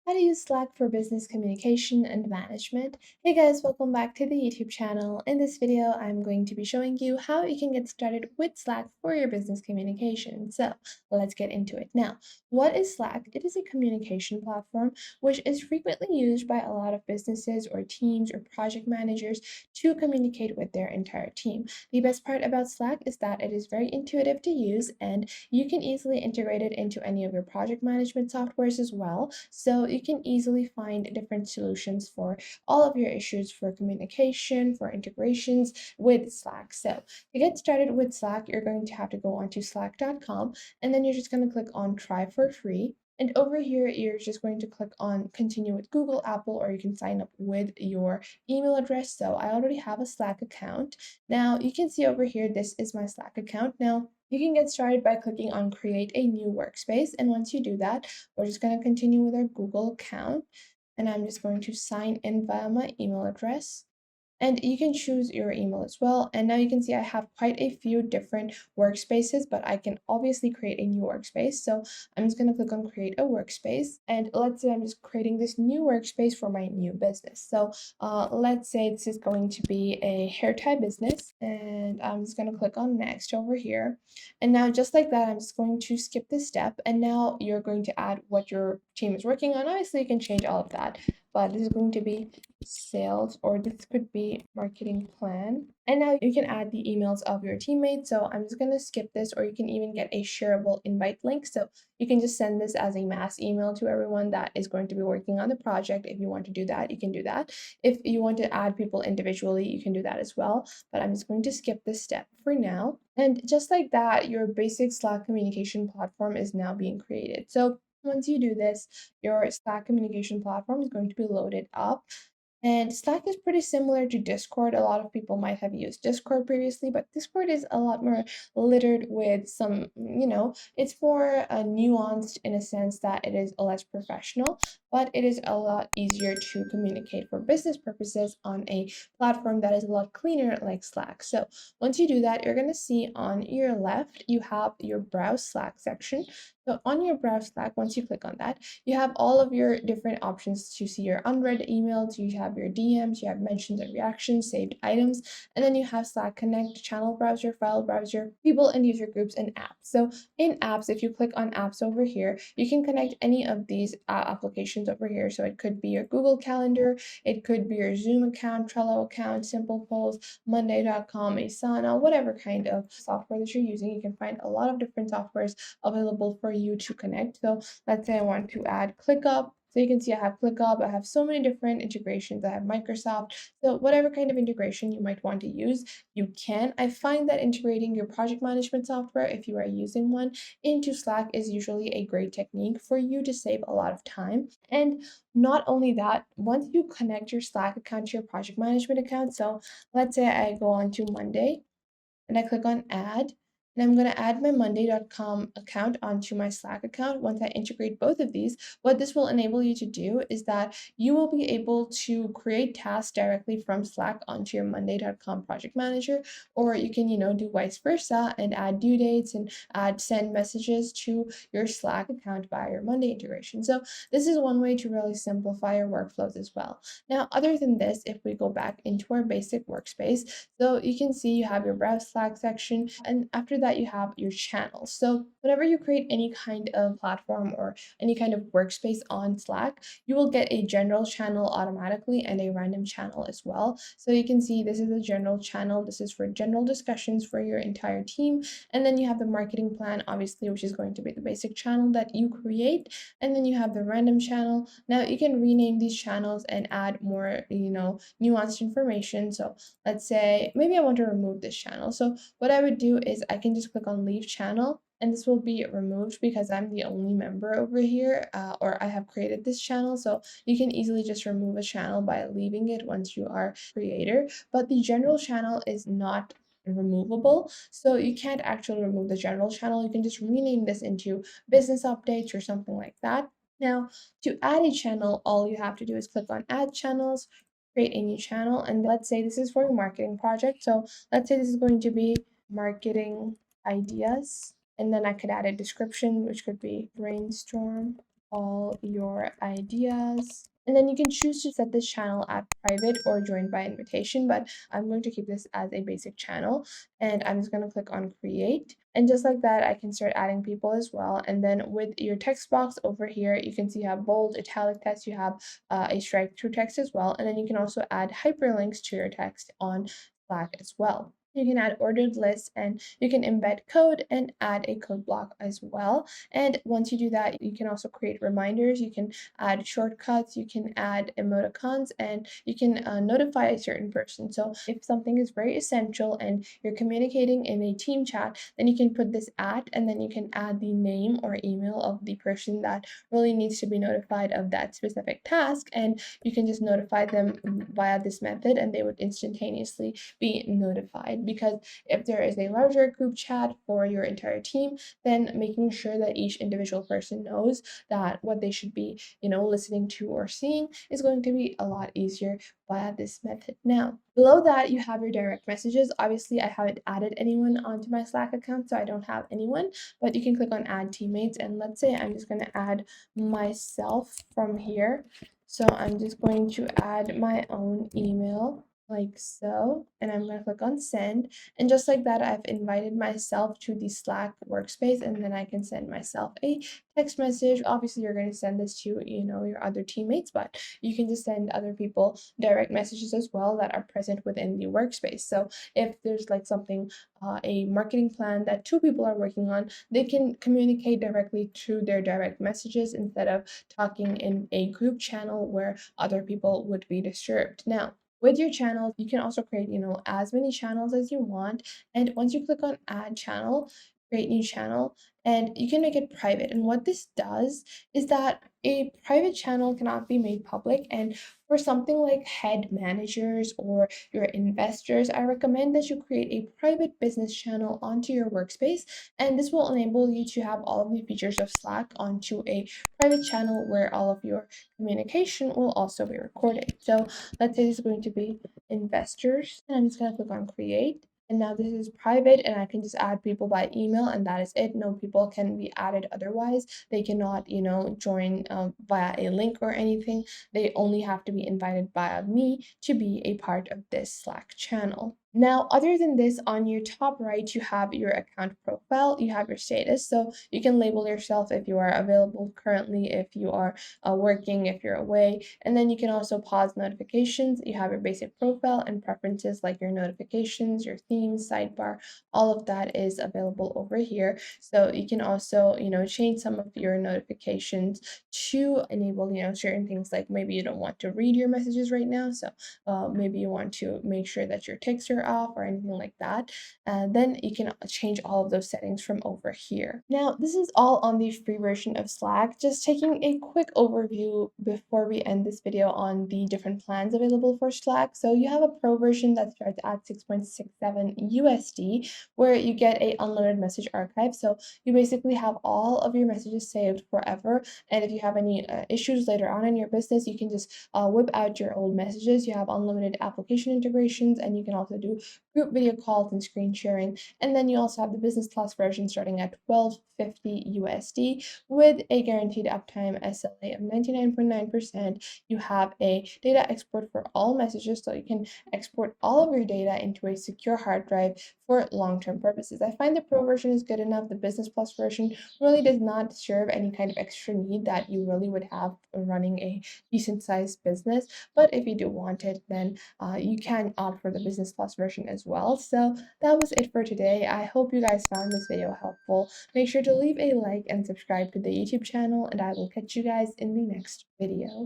How to use Slack for business communication and management. Hey guys, welcome back to the YouTube channel. In this video, I'm going to be showing you how you can get started with Slack for your business communication. So let's get into it. Now, what is Slack? It is a communication platform which is frequently used by a lot of businesses or teams or project managers to communicate with their entire team. The best part about Slack is that it is very intuitive to use and you can easily integrate it into any of your project management softwares as well. So you can easily find different solutions for all of your issues for communication, for integrations with Slack. So to get started with Slack, you're going to have to go onto slack.com and then you're just going to click on try for free. And over here, you're just going to click on continue with Google, Apple, or you can sign up with your email address. So I already have a Slack account. Now you can see over here, this is my Slack account. Now you can get started by clicking on create a new workspace. And once you do that, we're just going to continue with our Google account. And I'm just going to sign in via my email address. And you can choose your email as well. And now you can see I have quite a few different workspaces, but I can obviously create a new workspace. So I'm just going to click on create a workspace. And let's say I'm just creating this new workspace for my new business. So let's say this is going to be a hair tie business. And I'm just going to click on next over here. And now just like that, I'm just going to skip this step. And now you're going to add what your team is working on. Obviously, you can change all of that, but this is going to be sales, or this could be marketing plan. And now you can add the emails of your teammates. So I'm just going to skip this, or you can even get a shareable invite link. So you can just send this as a mass email to everyone that is going to be working on the project. If you want to do that, you can do that. If you want to add people individually, you can do that as well. But I'm just going to skip this step for now. And just like that, your basic Slack communication platform is now being created. So once you do this, your Slack communication platform is going to be loaded up. And Slack is pretty similar to Discord. A lot of people might have used Discord previously, but Discord is a lot more littered with some, it's more nuanced in a sense that it is less professional, but it is a lot easier to communicate for business purposes on a platform that is a lot cleaner like Slack. So once you do that, you're going to see on your left, you have your Browse Slack section. So on your Browse Slack, once you click on that, you have all of your different options to see your unread emails, you have your DMs, you have mentions and reactions, saved items, and then you have Slack Connect, channel browser, file browser, people and user groups, and apps. So in apps, if you click on apps over here, you can connect any of these applications over here. So it could be your Google Calendar, it could be your Zoom account, Trello account, Simple Polls, Monday.com, Asana, whatever kind of software that you're using. You can find a lot of different softwares available for you to connect. So let's say I want to add ClickUp. So you can see I have ClickUp, I have so many different integrations. I have Microsoft. So whatever kind of integration you might want to use, you can. I find that integrating your project management software, if you are using one, into Slack is usually a great technique for you to save a lot of time. And not only that, once you connect your Slack account to your project management account, so let's say I go on to Monday and I click on add. And I'm going to add my Monday.com account onto my Slack account. Once I integrate both of these, what this will enable you to do is that you will be able to create tasks directly from Slack onto your Monday.com project manager, or you can, do vice versa and add due dates and send messages to your Slack account via your Monday integration. So this is one way to really simplify your workflows as well. Now, other than this, if we go back into our basic workspace, so you can see you have your Browse Slack section, and after that you have your channels. So whenever you create any kind of platform or any kind of workspace on Slack, you will get a general channel automatically and a random channel as well. So you can see this is a general channel. This is for general discussions for your entire team. And then you have the marketing plan, obviously, which is going to be the basic channel that you create. And then you have the random channel. Now you can rename these channels and add more, nuanced information. So let's say maybe I want to remove this channel. So what I would do is I can just click on leave channel, and this will be removed because I'm the only member over here, or I have created this channel. So you can easily just remove a channel by leaving it once you are creator, but the general channel is not removable. So you can't actually remove the general channel. You can just rename this into business updates or something like that. Now, to add a channel, all you have to do is click on add channels, create a new channel, and let's say this is for a marketing project. So let's say this is going to be marketing ideas, and then I could add a description, which could be brainstorm all your ideas. And then you can choose to set this channel at private or join by invitation, but I'm going to keep this as a basic channel. And I'm just going to click on create. And just like that, I can start adding people as well. And then with your text box over here, you can see you have bold, italic text, you have a strike through text as well. And then you can also add hyperlinks to your text on Slack as well. You can add ordered lists and you can embed code and add a code block as well. And once you do that, you can also create reminders. You can add shortcuts, you can add emoticons, and you can notify a certain person. So if something is very essential and you're communicating in a team chat, then you can put this at, and then you can add the name or email of the person that really needs to be notified of that specific task. And you can just notify them via this method, and they would instantaneously be notified. Because if there is a larger group chat for your entire team, then making sure that each individual person knows that what they should be, listening to or seeing is going to be a lot easier via this method. Now, below that, you have your direct messages. Obviously, I haven't added anyone onto my Slack account, so I don't have anyone, but you can click on add teammates. And let's say I'm just going to add myself from here. So I'm just going to add my own email like so, and I'm going to click on send. And just like that, I've invited myself to the Slack workspace, and then I can send myself a text message. Obviously, you're going to send this to, your other teammates, but you can just send other people direct messages as well that are present within the workspace. So if there's like something, a marketing plan that two people are working on, they can communicate directly through their direct messages instead of talking in a group channel where other people would be disturbed. Now, with your channels, you can also create, as many channels as you want. And once you click on add channel, create new channel, and you can make it private. And what this does is that a private channel cannot be made public. And for something like head managers or your investors, I recommend that you create a private business channel onto your workspace. And this will enable you to have all of the features of Slack onto a private channel where all of your communication will also be recorded. So let's say this is going to be investors, and I'm just going to click on create. And now this is private, and I can just add people by email, and that is it. No people can be added otherwise. They cannot, join via a link or anything. They only have to be invited via me to be a part of this Slack channel. Now, other than this, on your top right, you have your account profile, you have your status. So you can label yourself if you are available currently, if you are working, if you're away. And then you can also pause notifications. You have your basic profile and preferences like your notifications, your themes, sidebar, all of that is available over here. So you can also, change some of your notifications to enable, certain things like maybe you don't want to read your messages right now. So maybe you want to make sure that your ticks are off or anything like that. Then you can change all of those settings from over here. Now, this is all on the free version of Slack. Just taking a quick overview before we end this video on the different plans available for Slack. So you have a pro version that starts at 6.67 USD, where you get a unlimited message archive. So you basically have all of your messages saved forever. And if you have any issues later on in your business, you can just whip out your old messages. You have unlimited application integrations, and you can also do group video calls and screen sharing. And then you also have the Business Plus version starting at 1250 USD with a guaranteed uptime SLA of 99.9%. You have a data export for all messages, so you can export all of your data into a secure hard drive for long-term purposes. I find the Pro version is good enough. The Business Plus version really does not serve any kind of extra need that you really would have running a decent sized business. But if you do want it, then you can opt for the Business Plus version as well. So that was it for today. I hope you guys found this video helpful. Make sure to leave a like and subscribe to the YouTube channel, and I will catch you guys in the next video.